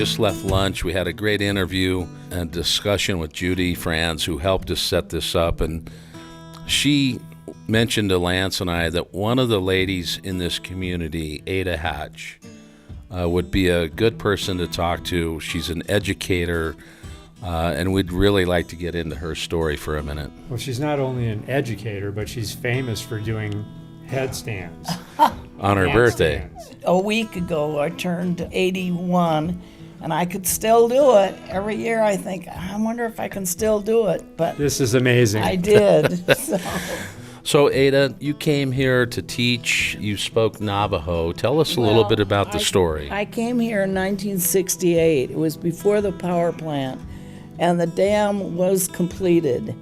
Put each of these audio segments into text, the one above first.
just left lunch. We had a great interview and discussion with Judy Franz, who helped us set this up. And she mentioned to Lance and I that one of the ladies in this community, Ada Hatch, would be a good person to talk to. She's an educator, and we'd really like to get into her story for a minute. Well, she's not only an educator, but she's famous for doing headstands. On her birthday. Stands. A week ago, I turned 81, and I could still do it. Every year I think, I wonder if I can still do it, but This is amazing. I did. So, Ada, you came here to teach. You spoke Navajo. Tell us a little bit about the story. I came here in 1968. It was before the power plant, and the dam was completed.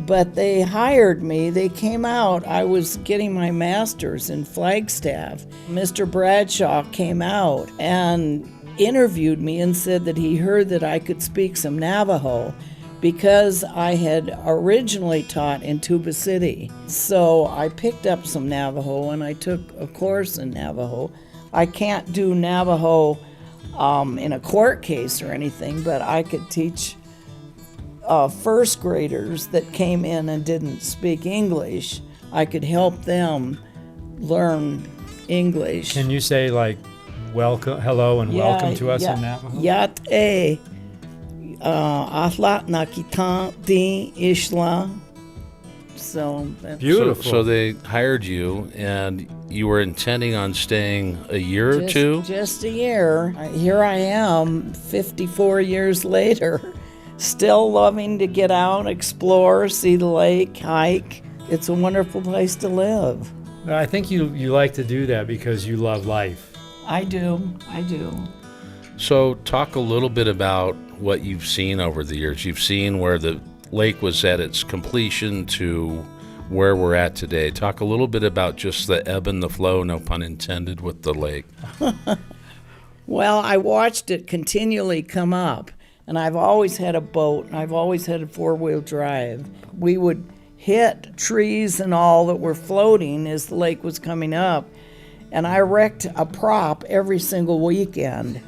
But they hired me. They came out. I was getting my master's in Flagstaff. Mr. Bradshaw came out and interviewed me and said that he heard that I could speak some Navajo because I had originally taught in Tuba City. So I picked up some Navajo and I took a course in Navajo. I can't do Navajo in a court case or anything, but I could teach first graders that came in and didn't speak English. I could help them learn English. Can you say like welcome, hello, and welcome to us in Navajo? Yat e atlat nakitan di ishla. So Beautiful. So they hired you, and you were intending on staying a year or two? Just a year. Here I am, 54 years later. Still loving to get out, explore, see the lake, hike. It's a wonderful place to live. I think you like to do that because you love life. I do. So talk a little bit about what you've seen over the years. You've seen where the lake was at its completion to where we're at today. Talk a little bit about just the ebb and the flow, no pun intended, with the lake. Well, I watched it continually come up. And I've always had a boat, and I've always had a four-wheel drive. We would hit trees and all that were floating as the lake was coming up, and I wrecked a prop every single weekend.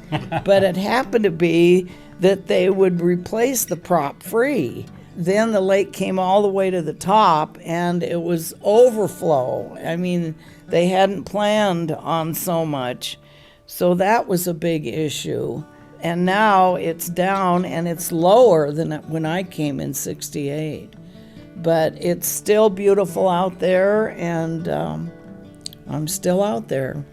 But it happened to be that they would replace the prop free. Then the lake came all the way to the top, and it was overflow. I mean, they hadn't planned on so much. So that was a big issue. And now it's down and it's lower than when I came in 68. But it's still beautiful out there, and I'm still out there.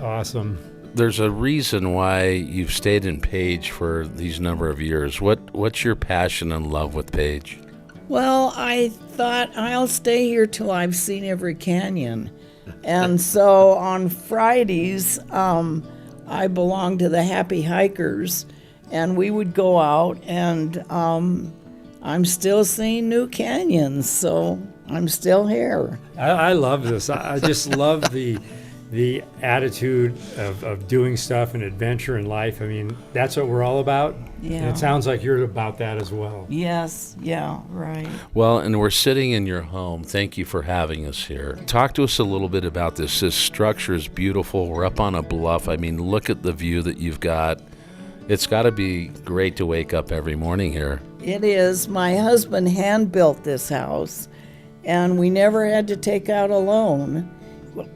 Awesome. There's a reason why you've stayed in Page for these number of years. What's your passion and love with Page? Well, I thought I'll stay here till I've seen every canyon. And so on Fridays, I belonged to the Happy Hikers, and we would go out, and I'm still seeing new canyons, so I'm still here. I love this. I just love the attitude of doing stuff and adventure in life. I mean, that's what we're all about. Yeah. And it sounds like you're about that as well. Yes, yeah, right. Well, and we're sitting in your home. Thank you for having us here. Talk to us a little bit about this. This structure is beautiful. We're up on a bluff. I mean, look at the view that you've got. It's got to be great to wake up every morning here. It is. My husband hand-built this house, and we never had to take out a loan.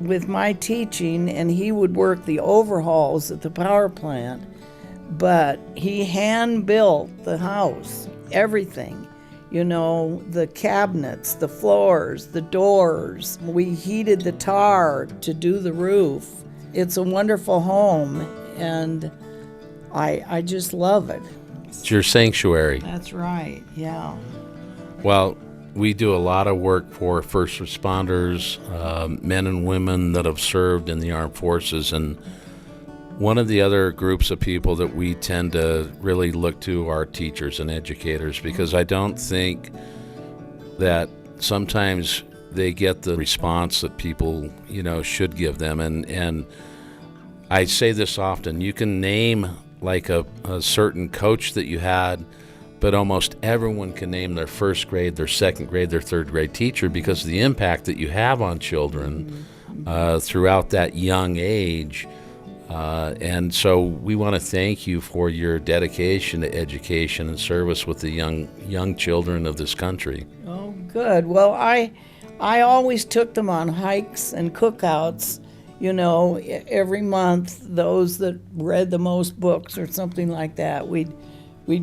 With my teaching, and he would work the overhauls at the power plant, but he hand-built the house, everything. You know, the cabinets, the floors, the doors. We heated the tar to do the roof. It's a wonderful home, and I just love it. It's your sanctuary. That's right, yeah. Well, we do a lot of work for first responders, men and women that have served in the armed forces, and one of the other groups of people that we tend to really look to are teachers and educators, because I don't think that sometimes they get the response that people, should give them. And I say this often, you can name like a certain coach that you had, but almost everyone can name their first grade, their second grade, their third grade teacher, because of the impact that you have on children throughout that young age. And so we want to thank you for your dedication to education and service with the young children of this country. Oh, good. Well, I always took them on hikes and cookouts, every month. Those that read the most books or something like that, we'd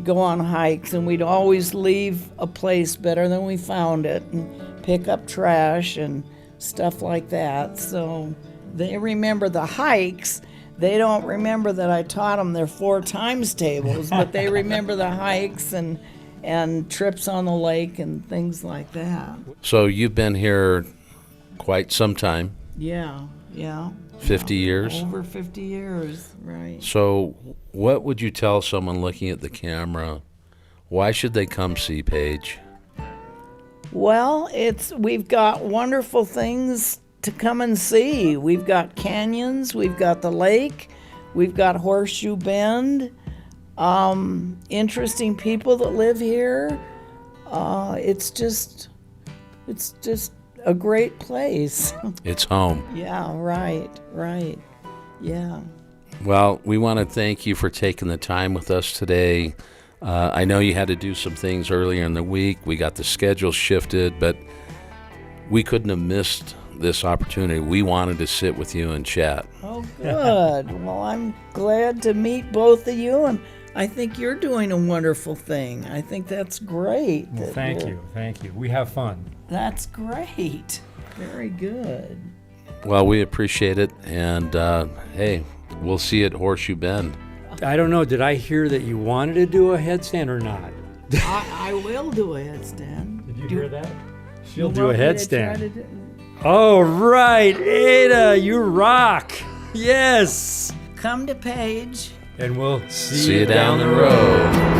go on hikes, and we'd always leave a place better than we found it and pick up trash and stuff like that. So they remember the hikes. They don't remember that I taught them their 4 times tables, but they remember the hikes and trips on the lake and things like that. So you've been here quite some time. Yeah. 50 years? Over 50 years, right. So what would you tell someone looking at the camera? Why should they come see Paige? Well, we've got wonderful things to come and see. We've got canyons, we've got the lake, we've got Horseshoe Bend, interesting people that live here. It's just a great place. It's home. Yeah, right. Yeah. Well, we want to thank you for taking the time with us today. I know you had to do some things earlier in the week. We got the schedule shifted, but we couldn't have missed this opportunity. We wanted to sit with you and chat. Oh, good. Well, I'm glad to meet both of you, and I think you're doing a wonderful thing. I think that's great. Well, thank you. We have fun. That's great. Very good. Well, we appreciate it, and hey, we'll see you at Horseshoe Bend. I don't know, did I hear that you wanted to do a headstand or not? I will do a headstand. Did you hear that? She'll You do a want me to try headstand. to do- Oh, right. Ada, you rock. Yes. Come to Paige. And we'll See you down the road.